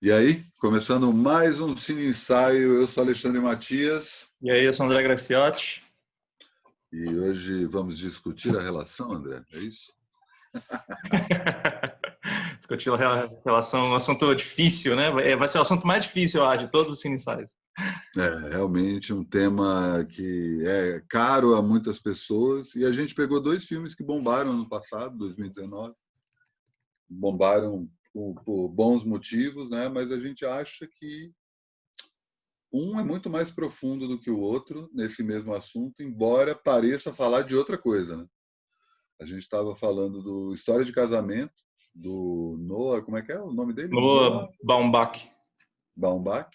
E aí, começando mais um Cine Ensaio, eu sou Alexandre Matias E aí, eu sou o André Graciotti. e hoje vamos discutir a relação, André, é isso? Discutir a relação, um assunto difícil, né? Vai ser o assunto mais difícil, eu acho, de todos os cineastas. É realmente um tema que é caro a muitas pessoas e a gente pegou dois filmes que bombaram no passado, 2019, bombaram por bons motivos, né? Mas a gente acha que um é muito mais profundo do que o outro nesse mesmo assunto, embora pareça falar de outra coisa, né? A gente estava falando do História de Casamento, do Noah, como é que é o nome dele? Noah Noah Baumbach. Baumbach,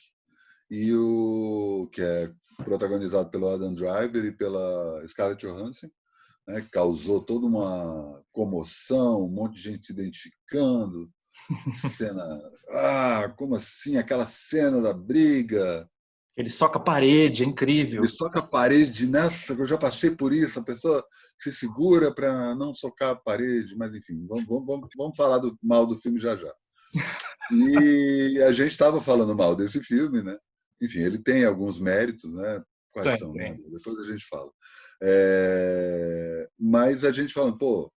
e o que é protagonizado pelo Adam Driver e pela Scarlett Johansson, né, que causou toda uma comoção, um monte de gente se identificando, cena, como assim, aquela cena da briga, Ele soca a parede, é ele incrível. soca a parede, nessa, eu já passei por isso, a pessoa se segura para não socar a parede, mas enfim, vamos falar do mal do filme já já. E a gente estava falando mal desse filme, né? Enfim, ele tem alguns méritos, né? Quais Tem, são, né? tem. Depois a gente fala. Mas a gente falando, pô,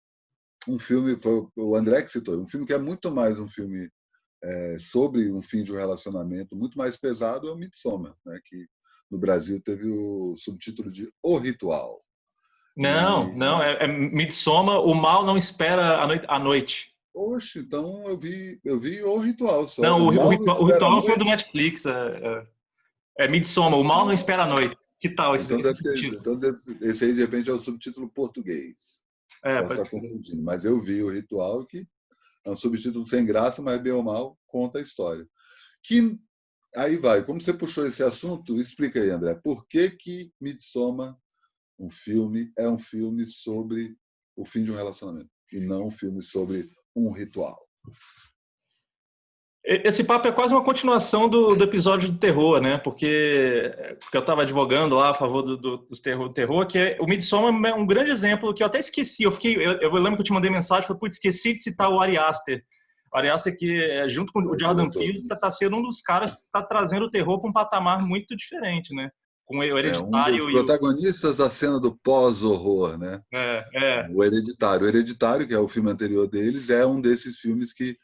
um filme, foi o André que citou, um filme que é muito mais um filme sobre um fim de um relacionamento, muito mais pesado é o Midsommar, né? Que no Brasil teve o subtítulo de O Ritual. Não, não, E, é Midsommar, o mal não espera a noite. oxe, então eu vi O Ritual só. Não, O mal não o espera a Ritual é um filme do noite. Netflix. É Midsommar, o mal não espera a noite. Que tal Então esse deve ter, subtítulo? esse aí de repente é o subtítulo português. É, Posso pode estar ser. confundindo, mas eu vi o Ritual que é um subtítulo sem graça, mas bem ou mal conta a história. Que aí vai, como você puxou esse assunto, explica aí, André, por que que Midsommar, um filme, é um filme sobre o fim de um relacionamento e não um filme sobre um ritual? Esse papo é quase uma continuação do episódio do terror, né? Porque eu estava advogando lá a favor do terror, que o Midsommar é um grande exemplo que eu até esqueci. Eu lembro que eu te mandei mensagem e falei, putz, esqueci de citar o Ari Aster. O Ari Aster que, junto com É o o Jordan diretor. Peele, está sendo um dos caras que está trazendo o terror para um patamar muito diferente, né? Com o É um dos Hereditário e o... protagonistas da cena do pós-horror, né? É. O Hereditário. O Hereditário, que é o filme anterior deles, é um desses filmes que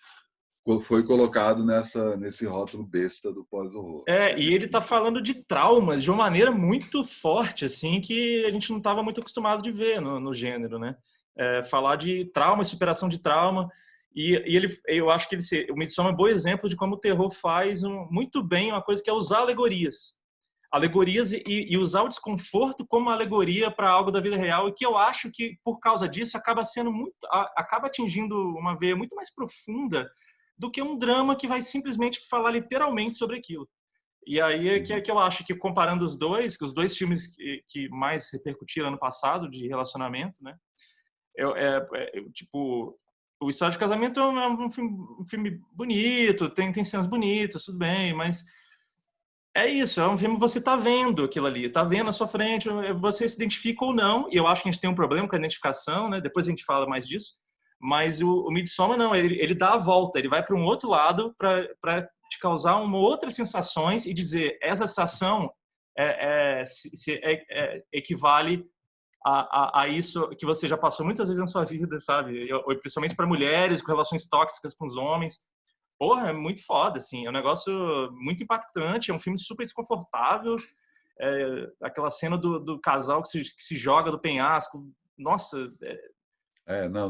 foi colocado nesse rótulo besta do pós-horror. A E gente ele tá falando de traumas de uma maneira muito forte, assim, que a gente não estava muito acostumado de ver no gênero, né? Falar de trauma e superação de trauma. Eu acho que o Midsommar é um bom exemplo de como o terror faz muito bem uma coisa que é usar alegorias. Alegorias e usar o desconforto como alegoria para algo da vida real, e que eu acho que, por causa disso, acaba atingindo uma veia muito mais profunda do que um drama que vai simplesmente falar literalmente sobre aquilo. E aí que eu acho que, comparando que os dois filmes que mais repercutiram ano passado de relacionamento, né? Tipo, o História de Casamento é um filme bonito, tem cenas bonitas, tudo bem, mas é isso, é um filme que você tá vendo aquilo ali, tá vendo à sua frente, você se identifica ou não, e eu acho que a gente tem um problema com a identificação, né? Depois a gente fala mais disso, mas o Midsommar não, ele dá a volta, ele vai para um outro lado para te causar uma outras sensações e dizer, essa sensação equivale a isso que você já passou muitas vezes na sua vida, sabe? Principalmente para mulheres, com relações tóxicas com os homens. Porra, é muito foda, assim. É um negócio muito impactante. É um filme super desconfortável. Aquela cena do casal que se joga do penhasco. Nossa.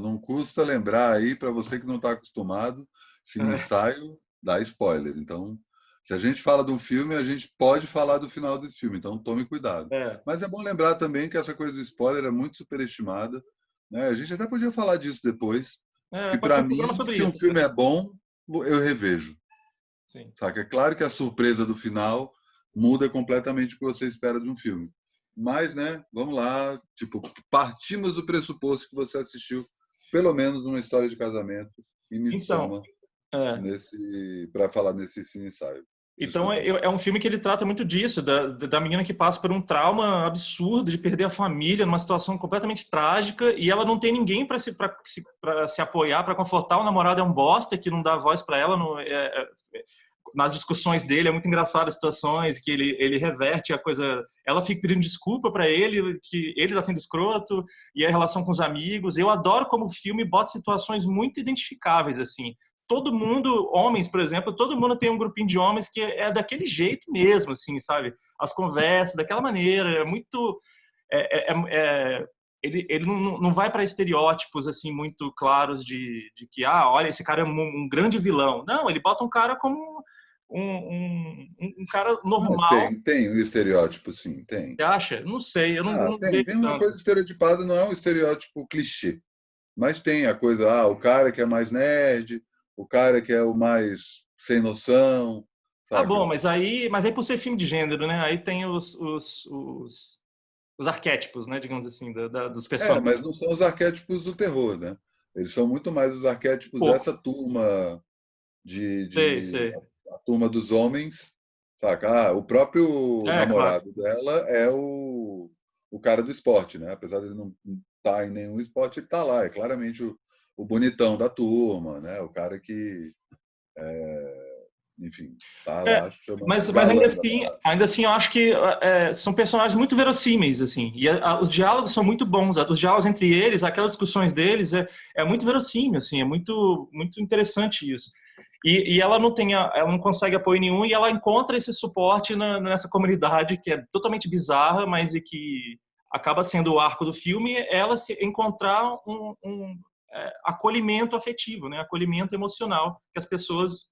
não custa lembrar aí, para você que não está acostumado, Cine É, Ensaio dá spoiler. Então, se a gente fala de um filme, a gente pode falar do final desse filme, então tome cuidado. é, Mas é bom lembrar também que essa coisa do spoiler é muito superestimada, né? A gente até podia falar disso depois, que pode ter para um programa mim, sobre se um isso. filme é bom, eu revejo. Sim. Saca? É claro que a surpresa do final muda completamente o que você espera de um filme. Mas, né, vamos lá, tipo, partimos do pressuposto que você assistiu pelo menos uma história de casamento e Então, Midsommar é, nesse para falar nesse cine ensaio. Então Desculpa. é um filme que ele trata muito disso, da menina que passa por um trauma absurdo de perder a família numa situação completamente trágica e ela não tem ninguém para se apoiar, para confortar. O namorado é um bosta que não dá voz para ela. nas discussões dele é muito engraçado as situações que ele reverte a coisa. Ela fica pedindo desculpa para ele, que ele tá sendo escroto, e a relação com os amigos. Eu adoro como o filme bota situações muito identificáveis, assim. Todo mundo, homens, por exemplo, todo mundo tem um grupinho de homens que é daquele jeito mesmo, assim, sabe? As conversas, daquela maneira, é muito... ele não vai para estereótipos assim muito claros de que, olha, esse cara é um grande vilão. Não, ele bota um cara como um cara Mas normal. tem um estereótipo, sim, tem. Você acha? Não sei, eu não vejo Tem uma coisa tanto. estereotipada, não é um estereótipo clichê. Mas tem a coisa, o cara que é mais nerd, o cara que é o mais sem noção, Ah, saca? bom, mas aí por ser filme de gênero, né? Aí tem os arquétipos, né? Digamos assim, dos Mas personagens. não são os arquétipos do terror, né? Eles são muito mais os Um arquétipos pouco. dessa turma Sei, de sei. a turma dos homens, saca? O próprio É, claro. namorado dela é o cara do esporte, né? Apesar de ele não estar em nenhum esporte, ele está lá. É claramente o bonitão da turma, né? O cara que, enfim, tá É, lá chamando o mas galã da parada. ainda assim, eu acho que são personagens muito verossímeis, assim. E os diálogos são muito bons. Os diálogos entre eles, aquelas discussões deles, é muito verossímil, assim. É muito, muito interessante isso. E ela ela não consegue apoio nenhum e ela encontra esse suporte nessa comunidade que é totalmente bizarra, mas que acaba sendo o arco do filme, ela se encontrar acolhimento afetivo, né? Acolhimento emocional que as pessoas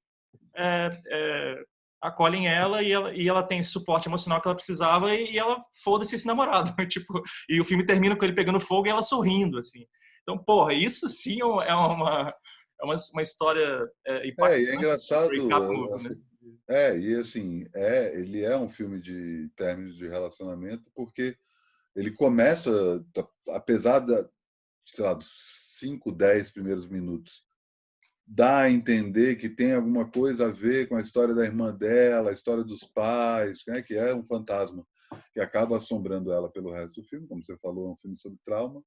é, é, acolhem ela tem esse suporte emocional que ela precisava e ela foda-se esse namorado. Tipo, e o filme termina com ele pegando fogo e ela sorrindo, assim. Então, porra, isso sim uma história E é impactante, break-up engraçado, movie, né? assim, e assim, ele é um filme de términos de relacionamento porque ele começa, apesar sei lá, dos 5, 10 primeiros minutos, dá a entender que tem alguma coisa a ver com a história da irmã dela, a história dos pais, né, que é um fantasma que acaba assombrando ela pelo resto do filme, como você falou, é um filme sobre trauma.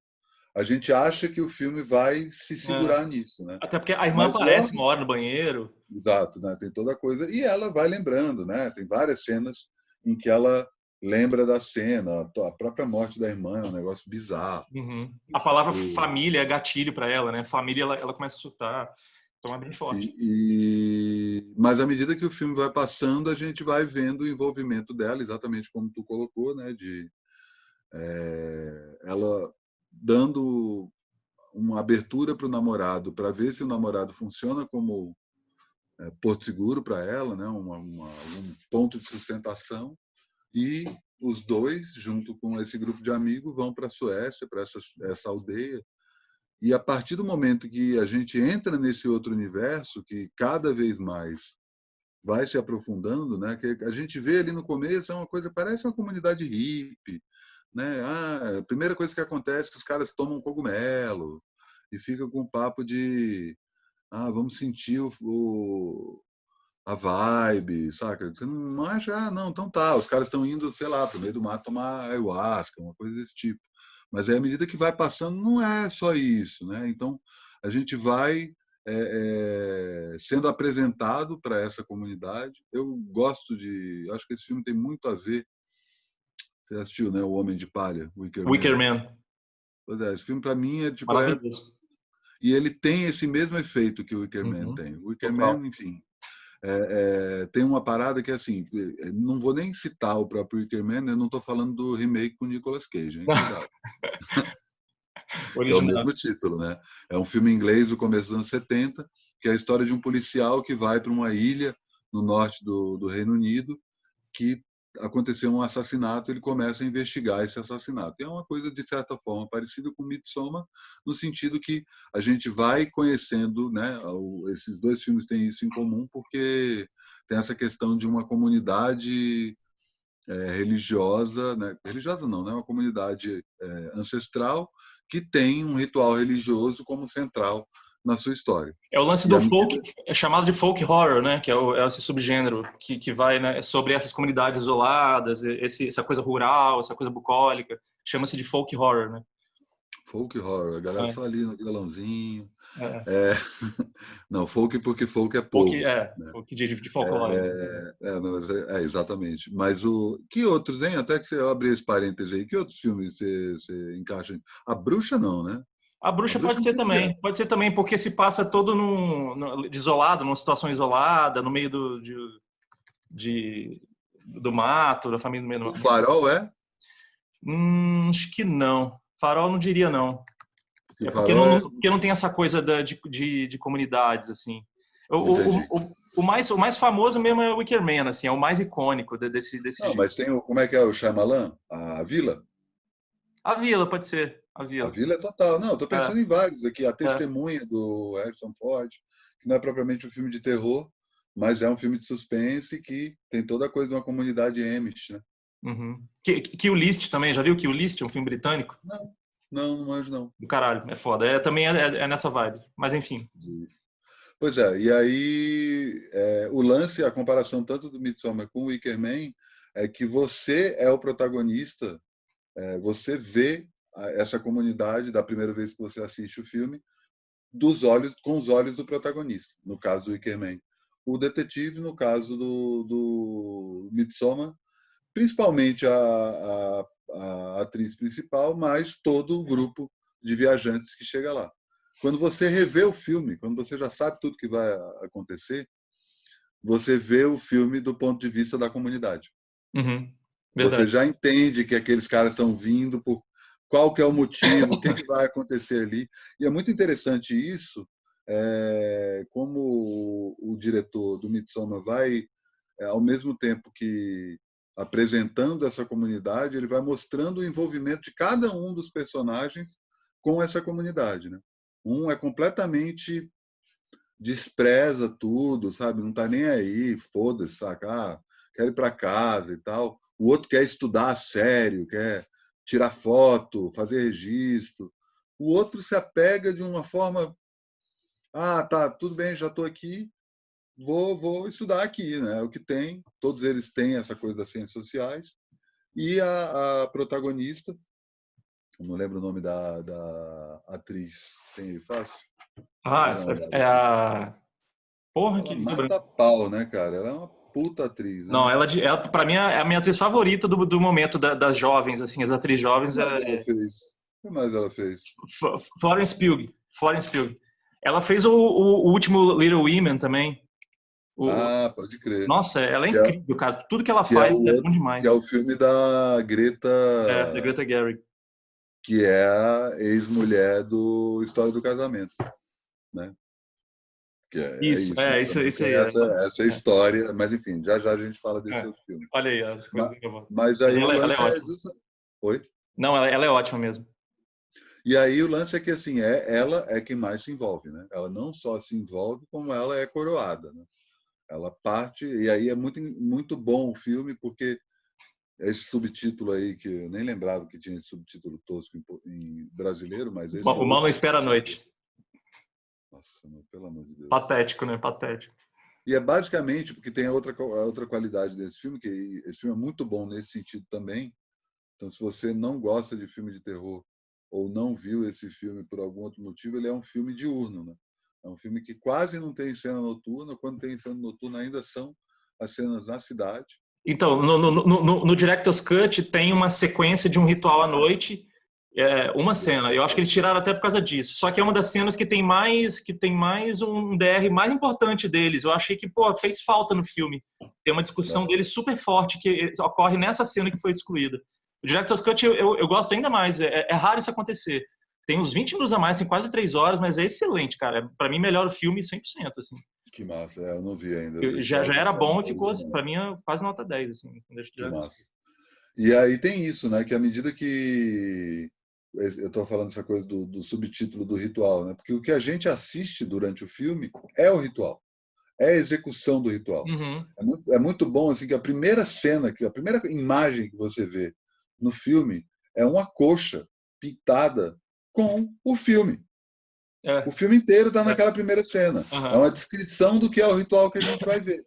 A gente acha que o filme vai se É. segurar nisso, né? Até porque a irmã Mas aparece logo, uma hora no banheiro. exato, né? Tem toda a coisa e ela vai lembrando, né? Tem várias cenas em que ela lembra da cena, a própria morte da irmã é um negócio bizarro. Uhum. A palavra O, família é gatilho para ela, né? Família, ela começa a surtar. Então é bem forte. Mas à medida que o filme vai passando, a gente vai vendo o envolvimento dela, exatamente como tu colocou, né? De ela dando uma abertura para o namorado, para ver se o namorado funciona como porto seguro para ela, né? Um ponto de sustentação. E os dois, junto com esse grupo de amigos, vão para a Suécia, para essa aldeia. E a partir do momento que a gente entra nesse outro universo, que cada vez mais vai se aprofundando, né? Que a gente vê ali no começo é uma coisa, parece uma comunidade hippie, né? A primeira coisa que acontece é que os caras tomam cogumelo e fica com o papo de vamos sentir a vibe, saca? Você não acha, não, então tá, os caras estão indo, sei lá, pro meio do mato tomar ayahuasca, uma coisa desse tipo. Mas aí, à medida que vai passando, não é só isso, né? Então, a gente vai sendo apresentado para essa comunidade. Eu gosto acho que esse filme tem muito a ver. Você assistiu, né? O Homem de Palha, Wicker Man. Wicker Man. Pois é, esse filme para mim é tipo Maravilhoso. e ele tem esse mesmo efeito que o Wicker Man Uhum. tem. O Wicker Total. Man, enfim, tem uma parada que é assim, não vou nem citar o próprio Wicker Man, eu não estou falando do remake com Nicolas Cage, hein? Cuidado. Que é o Original. mesmo título, né? É um filme inglês do começo dos anos 70, que é a história de um policial que vai para uma ilha no norte do Reino Unido, que aconteceu um assassinato, ele começa a investigar esse assassinato. E é uma coisa, de certa forma, parecida com Midsommar, no sentido que a gente vai conhecendo, né? Esses dois filmes têm isso em comum, porque tem essa questão de uma comunidade religiosa, né? Religiosa não, né? Uma comunidade ancestral que tem um ritual religioso como central na sua história. É o lance E do à folk, medida é chamado de folk horror, né? Que é esse subgênero que vai, né, sobre essas comunidades isoladas, essa coisa rural, essa coisa bucólica. Chama-se de folk horror, né? Folk horror, a galera só ali no violãozinho. É. Não, folk porque folk é Folk, povo. Né? folk de folclore. Não, exatamente. Mas que outros, hein? Até que você abrir esse parênteses aí, que outros filmes você encaixa? A Bruxa não, né? A A Bruxa Bruxa é um filme de... pode ser também, porque se passa todo isolado, numa situação isolada, no meio do mato, da família no meio do O mato. Farol é? Acho que não. Farol não diria não. O Porque Farol porque não tem essa coisa de comunidades, assim. entendi. O mais famoso mesmo é o Wicker Man, assim, é o mais icônico desse Não, jeito. mas tem como é que é o Shyamalan? A Vila? A Vila, pode ser. A A Vila. Vila é total. Não, estou É, pensando em vários aqui. A é. Testemunha, do Harrison Ford, que não é propriamente um filme de terror, mas é um filme de suspense que tem toda a coisa de uma comunidade Amish, né? Uhum. Kill List também, já viu Kill List? Um filme britânico? Não manjo não. Do caralho, é foda. Também é nessa vibe. Mas enfim. Pois é, e aí o lance, a comparação tanto do Midsommar com o Wicker Man é que você é o protagonista, você vê essa comunidade da primeira vez que você assiste o filme com os olhos do protagonista, no caso do Wicker Man. O detetive, no caso do Midsommar, principalmente a atriz principal, mas todo o grupo de viajantes que chega lá. Quando você revê o filme, quando você já sabe tudo que vai acontecer, você vê o filme do ponto de vista da comunidade. Uhum. Você Verdade. já entende que aqueles caras estão vindo por qual que é o motivo, o que, que vai acontecer ali. E é muito interessante isso, como o diretor do Midsommar vai, ao mesmo tempo que apresentando essa comunidade, ele vai mostrando o envolvimento de cada um dos personagens com essa comunidade, né? Um é completamente despreza tudo, sabe? Não tá nem aí, foda-se, saca? Quer ir para casa e tal. O outro quer estudar a sério, quer tirar foto, fazer registro. O outro se apega de uma forma, tá, tudo bem, já estou aqui, vou estudar aqui, né? O que tem, todos eles têm essa coisa das ciências sociais. E a protagonista, eu não lembro o nome da atriz, tem aí fácil? Deixa eu dar uma olhada É aqui. a. Porra, Ela que. mata pau, né, cara? Ela é uma puta atriz, Não, né? ela para mim é a minha atriz favorita do momento das jovens, assim, as atrizes O jovens que mais ela é fez? O que mais ela fez? Florence Pugh. Florence Pugh. Ela fez o último Little Women também. O, Pode crer. nossa, ela é Que é, incrível, cara. Tudo que ela que é faz o é bom outro, que é demais. o filme da Greta, Da Greta Gerwig. que é a ex-mulher do História do Casamento, né? Que é Isso, isso. Também isso tem aí. essa história, mas enfim, já já a gente fala É. desses filmes. Olha aí as coisas Mas, que eu vou. mas Mas aí o ela é lance é ótima. justo. Oi? Não, ela é ótima mesmo. E aí o lance é que assim, ela é quem mais se envolve, né? Ela não só se envolve, como ela é coroada, né? Ela parte, e aí é muito bom o filme, porque esse subtítulo aí, que eu nem lembrava que tinha esse subtítulo tosco em brasileiro, mas esse O Mal Não outro Espera a subtítulo. Noite. Nossa, meu, pelo amor de Deus. Patético, né? Patético. E é basicamente, porque tem a outra qualidade desse filme, que esse filme é muito bom nesse sentido também. Então, se você não gosta de filme de terror ou não viu esse filme por algum outro motivo, ele é um filme diurno, né? É um filme que quase não tem cena noturna. Quando tem cena noturna, ainda são as cenas na cidade. Então, no Director's Cut tem uma sequência de um ritual à noite, uma cena. Eu acho que eles tiraram até por causa disso. Só que é uma das cenas que tem mais um DR mais importante deles. Eu achei que, pô, fez falta no filme. Tem uma discussão deles super forte que ocorre nessa cena que foi excluída. O Director's Cut eu gosto ainda mais. É raro isso acontecer. Tem uns 20 minutos a mais, tem quase 3 horas, mas é excelente, cara. Para mim, melhora o filme 100%, assim. Que massa, eu não vi ainda. Já Essa, era essa bom e ficou, análise, para mim, quase nota 10, assim. que massa. E aí tem isso, né? Que à medida que eu estou falando essa coisa do subtítulo do ritual, né? Porque o que a gente assiste durante o filme é o ritual, é a execução do ritual. Uhum. É muito bom assim que a primeira cena, que a primeira imagem que você vê no filme é uma coxa pintada com o filme. O filme inteiro está naquela primeira cena. É uma descrição do que é o ritual que a gente vai ver.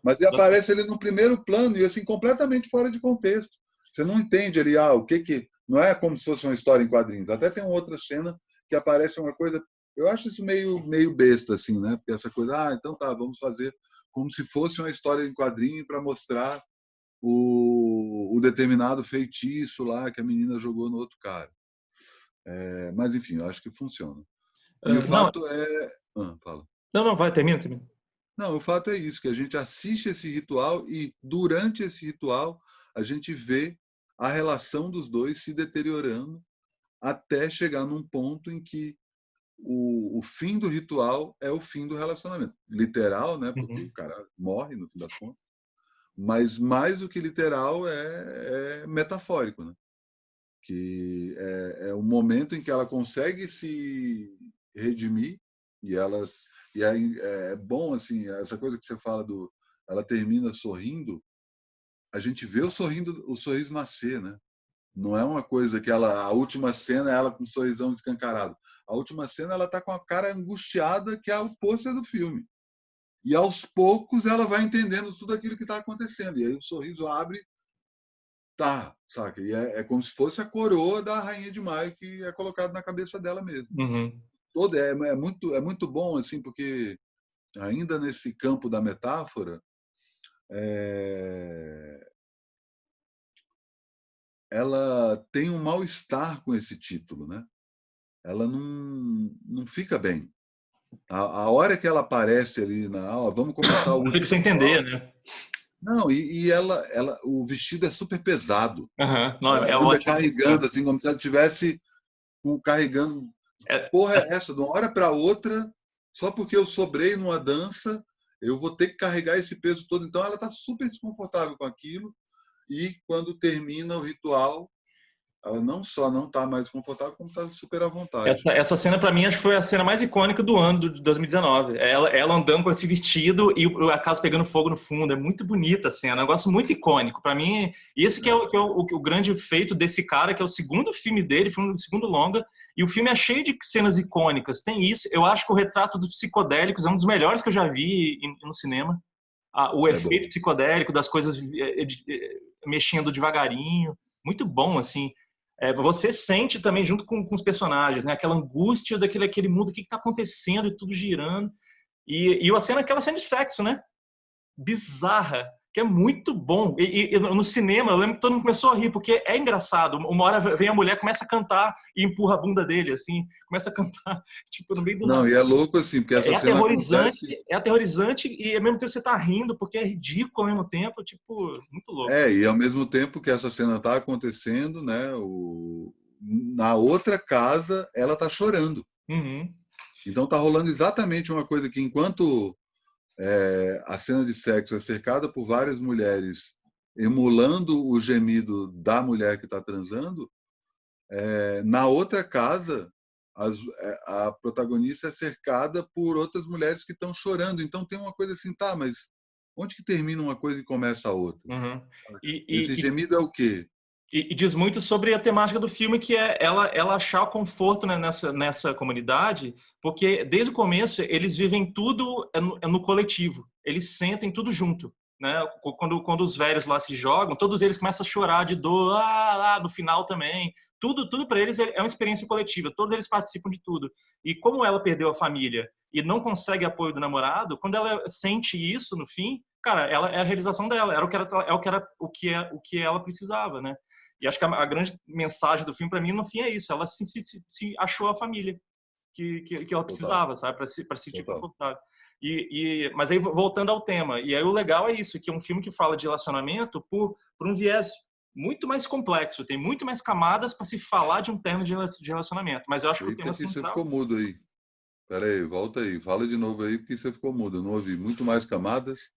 Mas ele aparece ali no primeiro plano e assim completamente fora de contexto. Você não entende ali o que Não é como se fosse uma história em quadrinhos. Até tem uma outra cena que aparece uma coisa. Eu acho isso meio besta, assim, né? Porque essa coisa, então tá, vamos fazer como se fosse uma história em quadrinho para mostrar o determinado feitiço lá que a menina jogou no outro cara. Mas, enfim, eu acho que funciona. E o Não, fato é. Fala. não, vai, termina. Não, o fato é isso, que a gente assiste esse ritual e, durante esse ritual, a gente vê a relação dos dois se deteriorando até chegar num ponto em que o fim do ritual é o fim do relacionamento. Literal, né? Porque o Uhum. cara morre, no fim das contas. Mas mais do que literal é metafórico, né? Que é o momento em que ela consegue se redimir e aí é bom assim essa coisa que você fala ela termina sorrindo, a gente vê o sorriso nascer, né? Não é uma coisa que a última cena é ela com um sorrisão escancarado. A última cena ela tá com a cara angustiada, que é o pôster do filme. E aos poucos ela vai entendendo tudo aquilo que está acontecendo. E aí o sorriso abre, tá, saca? E é como se fosse a coroa da Rainha de Maio que é colocado na cabeça dela mesmo. Uhum. É muito bom, assim, porque ainda nesse campo da metáfora, é, ela tem um mal-estar com esse título, né? Ela não fica bem. A hora que ela aparece ali na aula, vamos começar o Não fica último sem entender, ritual. né? Não, e o vestido é super pesado. Uhum. Não, Ela é anda ótimo. carregando, assim, como se ela estivesse carregando. Que É, porra é essa? De uma hora para outra, só porque eu sobrei numa dança, eu vou ter que carregar esse peso todo. Então ela está super desconfortável com aquilo. E quando termina o ritual, ela não só não está mais confortável, como está super à vontade. essa cena, pra mim, acho que foi a cena mais icônica do ano de 2019. Ela andando com esse vestido e a casa pegando fogo no fundo. É muito bonita a cena. É um negócio muito icônico. Pra mim, esse que é, o grande feito desse cara, que é o segundo filme dele, foi um segundo longa. E o filme é cheio de cenas icônicas. Tem isso. Eu acho que o retrato dos psicodélicos é um dos melhores que eu já vi no cinema. O É efeito bom. psicodélico das coisas mexendo devagarinho. Muito bom, assim. Você sente também junto com os personagens, né? Aquela angústia daquele mundo, o que está acontecendo e tudo girando. E a cena, aquela cena de sexo, né? Bizarra, que é muito bom. E no cinema, eu lembro que todo mundo começou a rir, porque é engraçado. Uma hora vem a mulher, começa a cantar e empurra a bunda dele, assim. Começa a cantar, tipo, no meio do Não, nada. e é louco assim, porque essa cena acontece. É aterrorizante e ao mesmo tempo você tá rindo, porque é ridículo ao mesmo tempo, tipo, muito louco. E ao mesmo tempo que essa cena está acontecendo, né? Na outra casa, ela está chorando. Uhum. Então está rolando exatamente uma coisa que, enquanto a cena de sexo é cercada por várias mulheres emulando o gemido da mulher que está transando, na outra casa a protagonista é cercada por outras mulheres que estão chorando. Então tem uma coisa assim, tá, mas onde que termina uma coisa e começa a outra? Uhum. Esse E, gemido é o quê? e diz muito sobre a temática do filme, que é ela achar o conforto, né, nessa comunidade, porque desde o começo eles vivem tudo no coletivo, eles sentem tudo junto. Né? Quando os velhos lá se jogam, todos eles começam a chorar de dor, lá no final também. Tudo para eles é uma experiência coletiva, todos eles participam de tudo. E como ela perdeu a família e não consegue apoio do namorado, quando ela sente isso no fim, cara, ela é a realização dela, era o que ela precisava, né? E acho que a grande mensagem do filme, para mim, no fim, é isso. Ela se achou a família que ela Total, precisava, sabe? Para se sentir total. confortável. Mas aí, voltando ao tema, e aí o legal é isso, que é um filme que fala de relacionamento por um viés muito mais complexo, tem muito mais camadas para se falar de um termo de relacionamento. Mas eu acho que o Eita, tema que você central... ficou mudo aí. Pera aí, volta aí. Fala de novo aí, porque você ficou mudo. Eu não ouvi. Muito mais camadas.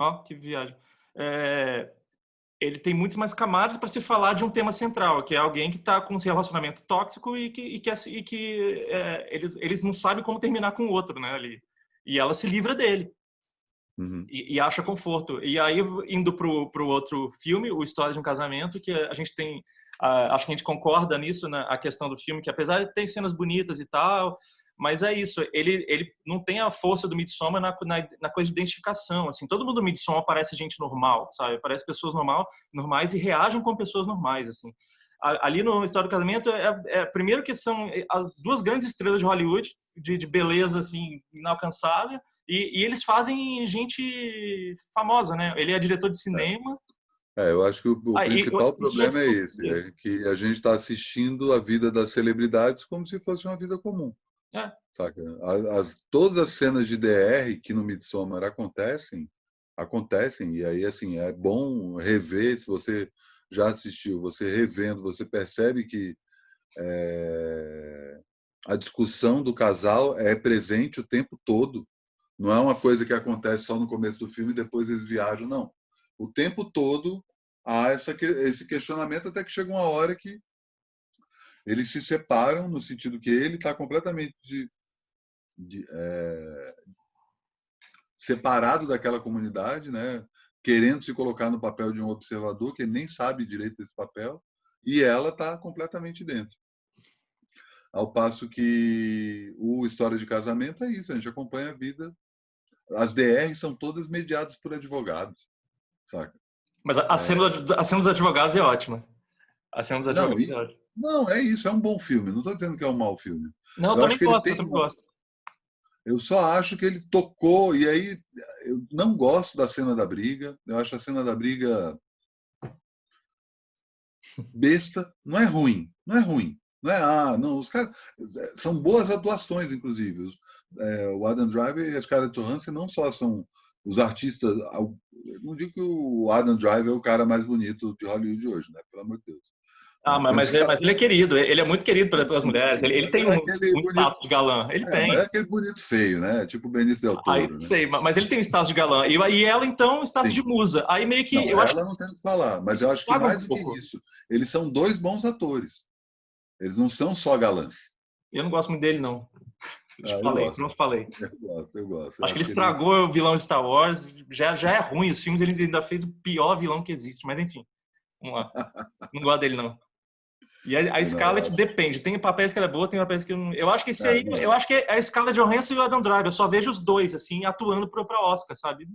Ó, que viagem. É, ele tem muitas mais camadas para se falar de um tema central, que é alguém que está com um relacionamento tóxico eles não sabem como terminar com o outro, né, ali. E ela se livra dele Uhum. e acha conforto. E aí, indo pro outro filme, O História de um Casamento, que a gente tem... acho que a gente concorda nisso, né, a questão do filme, que apesar de ter cenas bonitas e tal, mas é isso, ele não tem a força do Midsommar na coisa de identificação, assim, todo mundo no Midsommar parece gente normal, sabe? Parece pessoas normais e reagem com pessoas normais, assim. Ali no História do Casamento, primeiro que são as duas grandes estrelas de Hollywood, de beleza assim, inalcançável, e eles fazem gente famosa, né? Ele é diretor de cinema. Eu acho que o principal problema é esse, é é que a gente está assistindo a vida das celebridades como se fosse uma vida comum. Saca? Todas as cenas de DR que no Midsommar acontecem, e aí assim, é bom rever, se você já assistiu, você revendo, você percebe que a discussão do casal é presente o tempo todo. Não é uma coisa que acontece só no começo do filme e depois eles viajam, não. O tempo todo há esse questionamento até que chega uma hora que eles se separam, no sentido que ele está completamente separado daquela comunidade, né? Querendo se colocar no papel de um observador, que ele nem sabe direito desse papel, e ela está completamente dentro. Ao passo que o História de Casamento é isso, a gente acompanha a vida. As DRs são todas mediadas por advogados, saca? Mas a cena dos advogados é ótima. A cena dos advogados é ótima. Não, é isso, é um bom filme. Não estou dizendo que é um mau filme. Não, eu também gosto, eu também gosto. Eu só acho que ele tocou, e aí eu não gosto da cena da briga. Eu acho a cena da briga besta. Não é ruim, não é ruim. Não é, não, os caras são boas atuações, inclusive. O Adam Driver e a Scarlett Johansson não só são os artistas. Não digo que o Adam Driver é o cara mais bonito de Hollywood hoje, né? Pelo amor de Deus. Mas ele é querido, ele é muito querido pelas mulheres. Ele tem um status de galã. Ele tem. Mas é aquele bonito feio, né? Tipo o Benício Del Toro. Né? Sei, mas ele tem um status de galã. E ela, então, um status de musa. Aí meio que. Não, ela não tem o que falar, mas eu acho que mais do que isso, eles são dois bons atores. Eles não são só galãs. Eu não gosto muito dele, não. Pronto, falei. Eu gosto. Acho que ele estragou o vilão de Star Wars. Já é ruim os filmes, ele ainda fez o pior vilão que existe. Mas enfim, vamos lá. Não gosto dele, não. E a Scarlett depende. Tem papéis que ela é boa, tem papéis que eu não. Eu acho que esse aí. Eu acho que é a Scarlett Johansson e o Adam Driver. Eu só vejo os dois, assim, atuando para Oscar, sabe?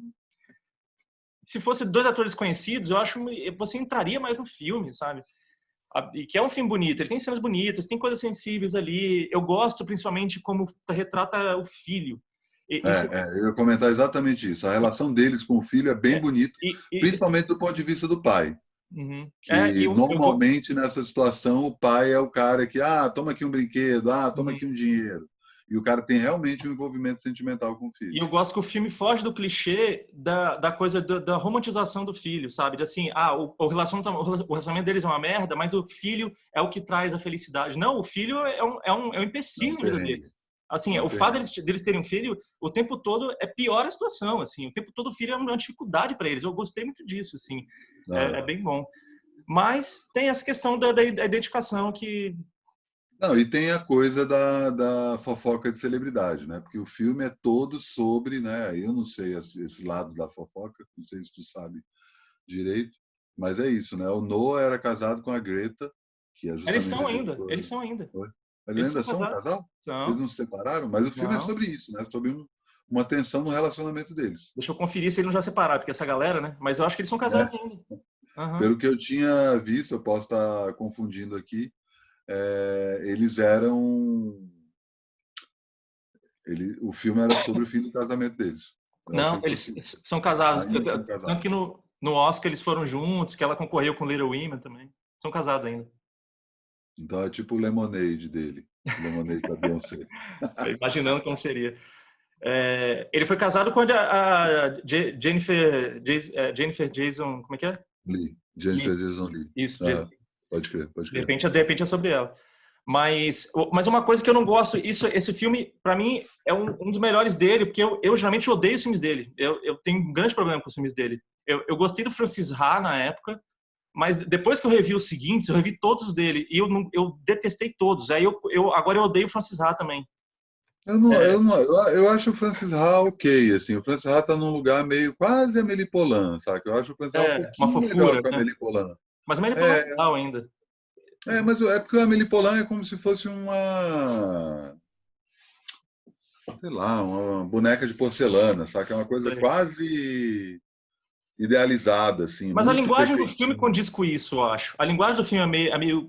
Se fosse dois atores conhecidos, eu acho que você entraria mais no filme, sabe? E que é um filme bonito, ele tem cenas bonitas, tem coisas sensíveis ali. Eu gosto principalmente como retrata o filho. Eu ia comentar exatamente isso. A relação deles com o filho é bem bonita, principalmente do ponto de vista do pai. Uhum. Que normalmente nessa situação o pai é o cara que toma aqui um brinquedo, toma aqui um dinheiro. E o cara tem realmente um envolvimento sentimental com o filho. E eu gosto que o filme foge do clichê da coisa da romantização do filho, sabe? De assim, o relacionamento deles é uma merda, mas o filho é o que traz a felicidade. Não, o filho é um empecilho na vida dele. Assim, o fato deles terem um filho, o tempo todo é pior a situação, assim. O tempo todo o filho é uma dificuldade para eles. Eu gostei muito disso, assim. É bem bom. Mas tem essa questão da identificação que... Não, e tem a coisa da fofoca de celebridade, né? Porque o filme é todo sobre, né? Eu não sei esse lado da fofoca, não sei se tu sabe direito, mas é isso, né? O Noah era casado com a Greta, que é justamente Eles são ainda. Eles ainda são um casal? Não. Eles não se separaram? Mas o filme é sobre isso, né? Sobre uma tensão no relacionamento deles. Deixa eu conferir se eles não já separaram, porque essa galera, né? Mas eu acho que eles são casados ainda. Uhum. Pelo que eu tinha visto, eu posso estar confundindo aqui, eles eram... o filme era sobre o fim do casamento deles. Não, eles são casados. Tanto que no Oscar eles foram juntos, que ela concorreu com Little Women também. São casados ainda. Então é tipo o Lemonade dele. Lemonade da Beyoncé. Imaginando como seria. Ele foi casado com a Jennifer Jason... Como é que é? Jennifer Jason Leigh. Isso. Pode crer. De repente é sobre ela. Mas uma coisa que eu não gosto, esse filme, para mim, é um dos melhores dele, porque eu geralmente odeio os filmes dele. Eu tenho um grande problema com os filmes dele. Eu gostei do Francis Ha na época, mas depois que eu revi os seguintes, eu revi todos dele, e eu detestei todos. Aí agora eu odeio o Francis Ha também. Eu acho o Francis Ha ok, assim. O Francis Ha tá num lugar meio quase Amélie Poulain, sabe? Eu acho o Francis Ha um pouquinho melhor que a Amélie Poulain. Mas a Amélie Poulain é legal ainda. Mas é porque a Amélie Poulain é como se fosse uma boneca de porcelana, sabe? É uma coisa quase idealizada, assim, Mas a muito linguagem do filme perfeitinha. condiz com isso, eu acho. A linguagem do filme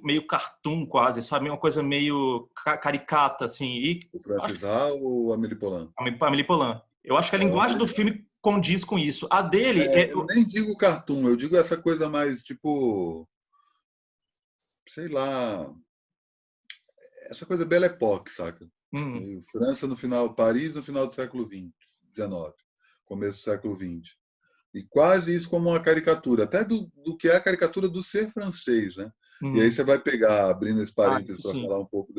meio cartoon, quase, sabe? Uma coisa meio caricata, assim. E O acho Francis Ha ou a Amélie Poulain? a Amélie Poulain. Eu acho que a É, o linguagem do Amélie- filme condiz com isso. A dele, eu nem digo cartoon, eu digo essa coisa mais, tipo, sei lá, essa coisa Belle Époque, saca? hum, E França no final, Paris no final do século XIX, começo do século XX. E quase isso como uma caricatura, até do que é a caricatura do ser francês, né? E aí hum. você vai pegar, abrindo esse parênteses Isso para sim. falar um pouco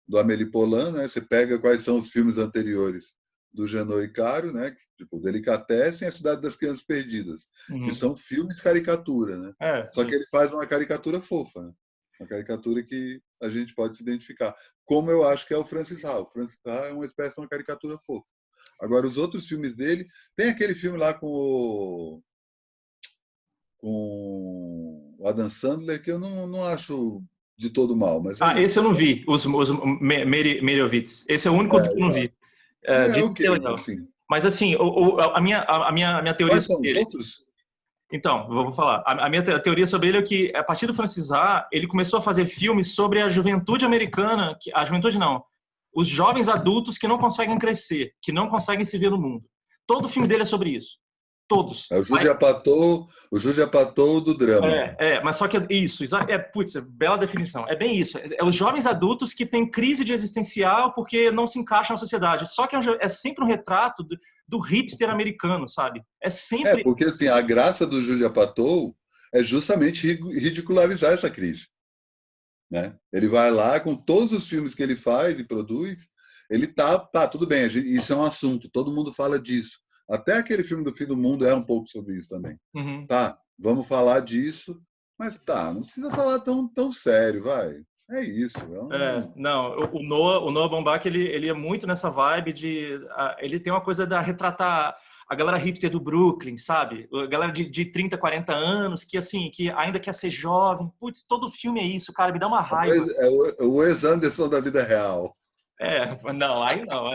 do Amélie Poulain, né? Você pega quais são os filmes anteriores do Janot e Caro, né? Tipo, Delicatessen e A Cidade das Crianças Perdidas, que Uhum. são filmes caricatura, né? É, Só que sim. ele faz uma caricatura fofa, né? Uma caricatura que a gente pode se identificar. Como eu acho que é o Francis Ha. O Francis Ha é uma espécie de uma caricatura fofa. Agora, os outros filmes dele, tem aquele filme lá com o Adam Sandler que eu não acho de todo mal, mas é Ah, esse isso. eu não Só, vi, os Meyerowitz. Esse é o único que eu não vi. exato. Dizem Ok, que é legal. assim. Mas assim, a minha teoria Quais sobre são os ele. outros? Então, vou falar. A minha teoria sobre ele é que, a partir do Francis Ha, ele começou a fazer filmes sobre a juventude americana, a juventude não, os jovens adultos que não conseguem crescer, que não conseguem se ver no mundo. Todo filme dele é sobre isso. Todos. É o Jude Apatow do drama. Mas só que isso, putz, bela definição. É bem isso. É os jovens adultos que têm crise de existencial porque não se encaixam na sociedade. Só que é sempre um retrato do hipster americano, sabe? É sempre. Porque assim, a graça do Jude Apatow é justamente ridicularizar essa crise. Né? Ele vai lá com todos os filmes que ele faz e produz, ele tá tudo bem, isso é um assunto, todo mundo fala disso. Até aquele filme do Fim do Mundo é um pouco sobre isso também. Uhum. Tá, vamos falar disso, mas tá, não precisa falar tão sério, vai. É isso. Não, o Noah Baumbach, ele é muito nessa vibe ele tem uma coisa da retratar a galera hipster do Brooklyn, sabe? A galera de 30, 40 anos, que assim, que ainda quer ser jovem. Putz, todo filme é isso, cara, me dá uma raiva. É o Wes Anderson da vida real. Não, aí não.